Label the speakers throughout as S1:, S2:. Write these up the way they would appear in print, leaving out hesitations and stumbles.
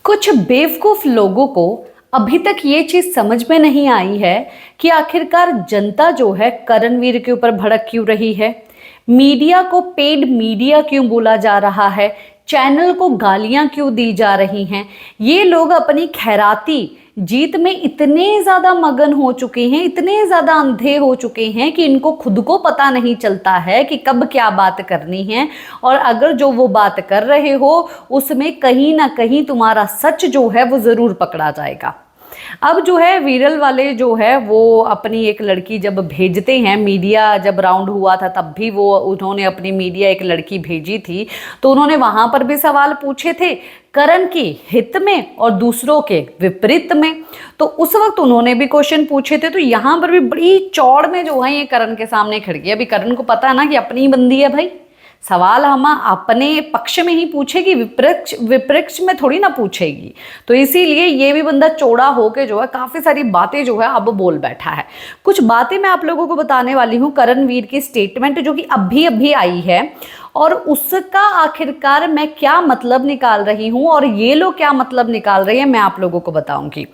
S1: कुछ बेवकूफ लोगों को अभी तक ये चीज समझ में नहीं आई है कि आखिरकार जनता जो है करणवीर के ऊपर भड़क क्यों रही है। मीडिया को पेड मीडिया क्यों बोला जा रहा है, चैनल को गालियां क्यों दी जा रही हैं। ये लोग अपनी खैराती जीत में इतने ज़्यादा मगन हो चुके हैं, इतने ज़्यादा अंधे हो चुके हैं कि इनको खुद को पता नहीं चलता है कि कब क्या बात करनी है। और अगर जो वो बात कर रहे हो उसमें कहीं ना कहीं तुम्हारा सच जो है वो ज़रूर पकड़ा जाएगा। अब जो है विरल वाले जो है वो अपनी एक लड़की जब भेजते हैं, मीडिया जब राउंड हुआ था तब भी वो उन्होंने अपनी मीडिया एक लड़की भेजी थी, तो उन्होंने वहां पर भी सवाल पूछे थे करण के हित में और दूसरों के विपरीत में। तो उस वक्त उन्होंने भी क्वेश्चन पूछे थे, तो यहाँ पर भी बड़ी चौड़ में जो है ये करण के सामने खड़ गई। अभी करण को पता है ना कि अपनी बंदी है भाई, सवाल हम अपने पक्ष में ही पूछेगी, विपक्ष में थोड़ी ना पूछेगी। तो इसीलिए ये भी बंदा चौड़ा होके जो है काफी सारी बातें जो है अब बोल बैठा है। कुछ बातें मैं आप लोगों को बताने वाली हूँ करणवीर की स्टेटमेंट जो कि अभी अभी आई है, और उसका आखिरकार मैं क्या मतलब निकाल रही हूँ और ये लोग क्या मतलब निकाल रहे हैं मैं आप लोगों को बताऊंगी।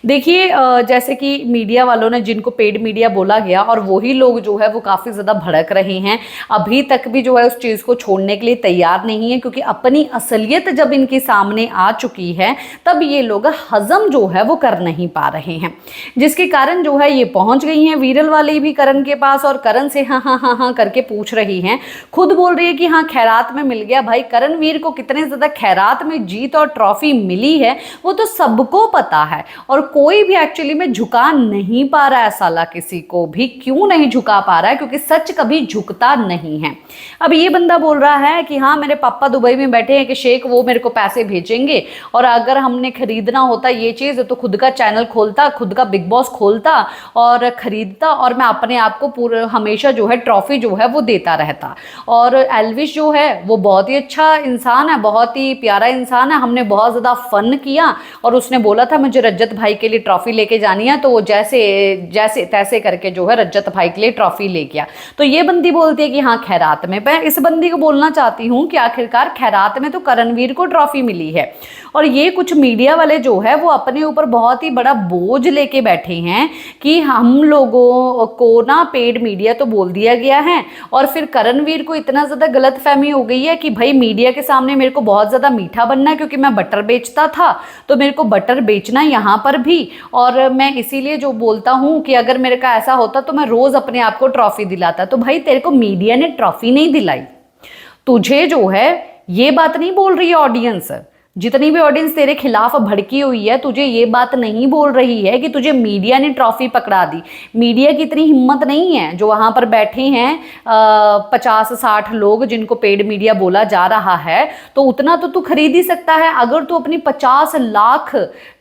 S1: देखिए जैसे कि मीडिया वालों ने जिनको पेड मीडिया बोला गया और वही लोग जो है वो काफ़ी ज़्यादा भड़क रहे हैं, अभी तक भी जो है उस चीज़ को छोड़ने के लिए तैयार नहीं है, क्योंकि अपनी असलियत जब इनके सामने आ चुकी है तब ये लोग हजम जो है वो कर नहीं पा रहे हैं, जिसके कारण जो है ये पहुंच गई हैं विरल वाली भी करण के पास और करण से हाँ हाँ हाँ हाँ करके पूछ रही हैं। खुद बोल रही है कि हाँ खैरात में मिल गया। भाई करणवीर को कितने ज्यादा खैरात में जीत और ट्रॉफी मिली है वो तो सबको पता है, और कोई भी एक्चुअली में झुका नहीं पा रहा है साला, किसी को भी क्यों नहीं झुका पा रहा है, क्योंकि सच कभी झुकता नहीं है। अब ये बंदा बोल रहा है कि हाँ मेरे पापा दुबई में बैठे हैं कि शेख वो मेरे को पैसे भेजेंगे, और अगर हमने खरीदना होता ये चीज तो खुद का चैनल खोलता, खुद का बिग बॉस खोलता और खरीदता, और मैं अपने आप को पूरा हमेशा जो है ट्रॉफी जो है वो देता रहता। और एल्विश जो है वो बहुत ही अच्छा इंसान है, बहुत ही प्यारा इंसान है, हमने बहुत ज़्यादा फन किया, और उसने बोला था मुझे रजत भाई के लिए ट्रॉफी लेके जानी है, तो वो जैसे जैसे तैसे करके जो है रजत भाई के लिए ट्रॉफी ले गया। तो ये बंदी बोलती है कि हाँ खैरात में। मैं इस बंदी को बोलना चाहती हूँ कि आखिरकार खैरात में तो करणवीर को ट्रॉफी मिली है, और ये कुछ मीडिया वाले जो है वो अपने ऊपर बहुत ही बड़ा बोझ लेके बैठे हैं कि हम लोगों को ना पेड मीडिया तो बोल दिया गया है, और फिर करणवीर को इतना ज़्यादा गलत फहमी हो गई है कि भाई मीडिया के सामने मेरे को बहुत ज़्यादा मीठा बनना है, क्योंकि मैं बटर बेचता था तो मेरे को बटर बेचना है यहाँ पर भी, और मैं इसीलिए जो बोलता हूँ कि अगर मेरे का ऐसा होता तो मैं रोज़ अपने आप को ट्रॉफी दिलाता। तो भाई तेरे को मीडिया ने ट्रॉफी नहीं दिलाई, तुझे जो है ये बात नहीं बोल रही है ऑडियंस, जितनी भी ऑडियंस तेरे खिलाफ भड़की हुई है तुझे ये बात नहीं बोल रही है कि तुझे मीडिया ने ट्रॉफी पकड़ा दी। मीडिया की इतनी हिम्मत नहीं है जो वहां पर बैठे हैं 50-60 लोग जिनको पेड मीडिया बोला जा रहा है, तो उतना तो तू खरीद ही सकता है। अगर तू अपनी 50 लाख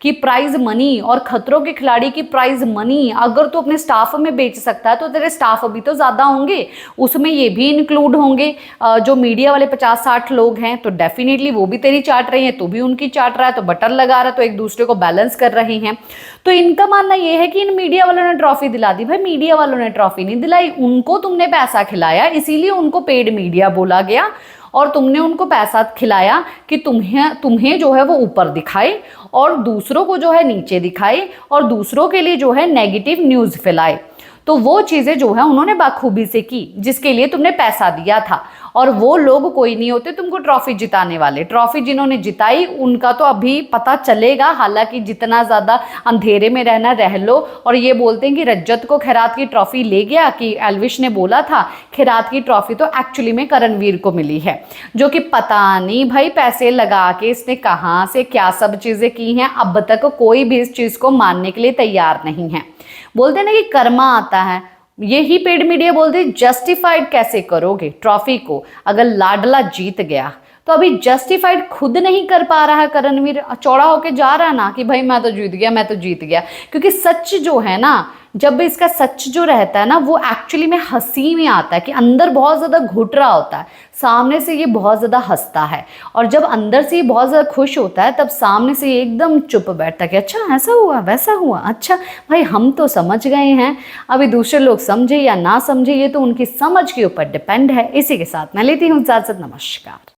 S1: की प्राइज मनी और खतरों के खिलाड़ी की प्राइज मनी अगर तू अपने स्टाफ में बेच सकता है, तो तेरे स्टाफ भी तो ज़्यादा होंगे, उसमें ये भी इंक्लूड होंगे जो मीडिया वाले 50-60 लोग हैं, तो डेफिनेटली वो भी तेरी चाट रही हैं, तो भी उनकी चाट रहा है, तो बटर लगा रहा है, तो एक दूसरे को बैलेंस कर रहे हैं। तो इनका मानना यह है कि इन मीडिया वालों ने ट्रॉफी दिला दी। भाई मीडिया वालों ने ट्रॉफी नहीं दिलाई, उनको तुमने पैसा खिलाया, इसीलिए उनको पेड मीडिया बोला गया, और तुमने उनको पैसा खिलाया कि तुम्हें जो है वो ऊपर दिखाए और दूसरों को जो है नीचे दिखाए, और दूसरों के लिए जो है नेगेटिव न्यूज़ फैलाए। तो वो चीज़ें जो है उन्होंने बाखूबी से की जिसके लिए तुमने पैसा दिया था, और वो लोग कोई नहीं होते तुमको ट्रॉफी जिताने वाले। ट्रॉफी जिन्होंने जिताई उनका तो अभी पता चलेगा, हालांकि जितना ज़्यादा अंधेरे में रहना रह लो। और ये बोलते हैं कि रज्जत को खैरात की ट्रॉफी ले गया, कि एल्विश ने बोला था खैरात की ट्रॉफी तो एक्चुअली में करणवीर को मिली है, जो कि पता नहीं भाई पैसे लगा के इसने कहाँ से क्या सब चीज़ें की हैं, अब तक कोई भी इस चीज़ को मानने के लिए तैयार नहीं है। बोलते हैं ना कि कर्मा आता है, यही पेड मीडिया बोलते हैं जस्टिफाइड कैसे करोगे ट्रॉफी को, अगर लाडला जीत गया तो अभी जस्टिफाइड खुद नहीं कर पा रहा है करणवीर, चौड़ा होके जा रहा है ना कि भाई मैं तो जीत गया, मैं तो जीत गया। क्योंकि सच जो है ना, जब इसका सच जो रहता है ना वो एक्चुअली में हंसी में आता है, कि अंदर बहुत ज़्यादा घुट रहा होता है, सामने से ये बहुत ज़्यादा हंसता है, और जब अंदर से ये बहुत ज़्यादा खुश होता है तब सामने से ये एकदम चुप बैठता है कि अच्छा ऐसा हुआ वैसा हुआ, अच्छा भाई हम तो समझ गए हैं। अभी दूसरे लोग समझे या ना समझे ये तो उनकी समझ के ऊपर डिपेंड है। इसी के साथ मैं लेती हूँ इजाज़त, नमस्कार।